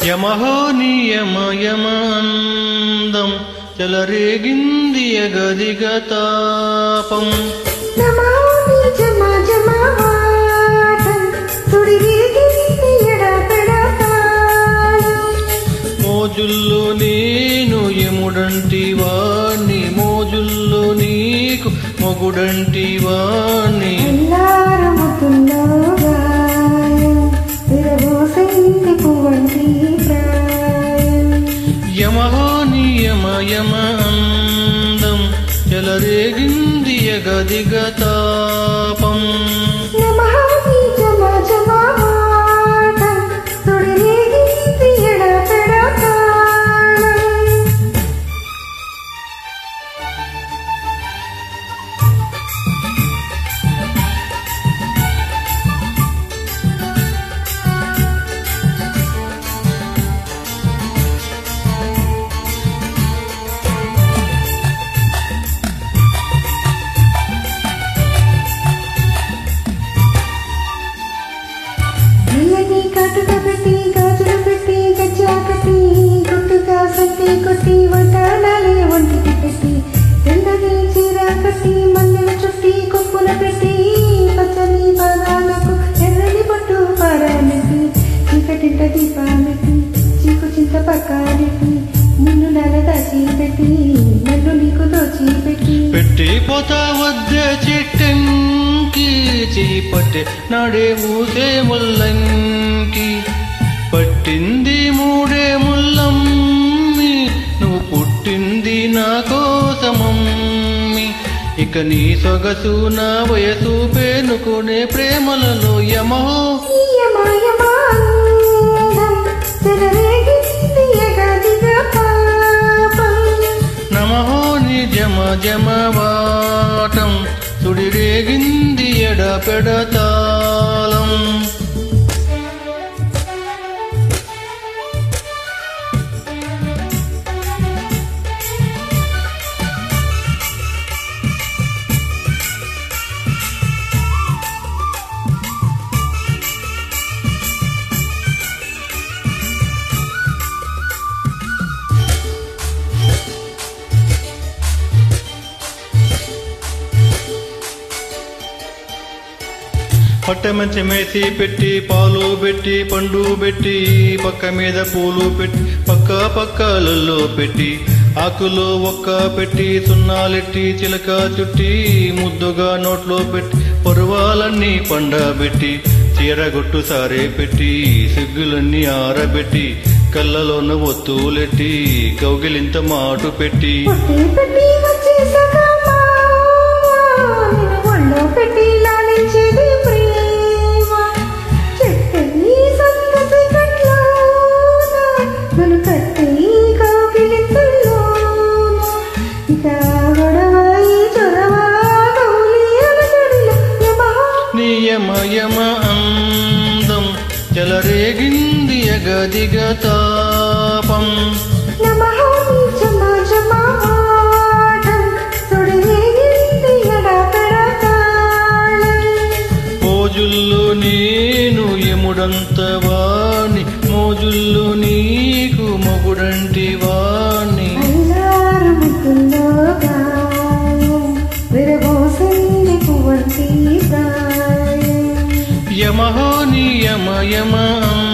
యమహోనియమయమాందం చెలరేగింది యగదిగ తాపం మోజుల్లో నేను యముడంటి వాణ్ణి మోజుల్లో నీకు మొగుడంటి వాణ్ణి యమహోనియమయమాందం చెలరేగింది యగదిగ తాపం పెట్టి పోతా వద్దే చిట్టంకి చీపట్టే నాడే ఊసే ముల్లంకి పట్టింది మూడే ముల్లమ్మి నువ్వు పుట్టింది నా కోసమమ్మి ఇక నీ సొగసు నా వయసు పేనుకునే ప్రేమలలో యమహో నమహోని జమ జమవాటం సుడిరేగింది ఎడపెడతాళం పట్టమంచి మేసి పెట్టి పాలు పెట్టి పండు పెట్టి పక్క మీద పూలు పెట్టి పక్క పక్కలలో పెట్టి ఆకులో ఒక్క పెట్టి సున్నాలెట్టి చిలక చుట్టి ముద్దుగా నోట్లో పెట్టి పరువాలన్నీ పండబెట్టి చీరగొట్టు సారే పెట్టి సిగ్గులన్నీ ఆరబెట్టి కళ్ళలోన ఒత్తులెట్టి కౌగిలింత మాటు పెట్టి యమ అందం చెలరేగింది యగదిగ తాపం మోజుల్లో నేను యముడంత వాణ్ణి మోజుల్లో నీకు మొగుడంటి వాణ్ణి యమహోనియమయమాందం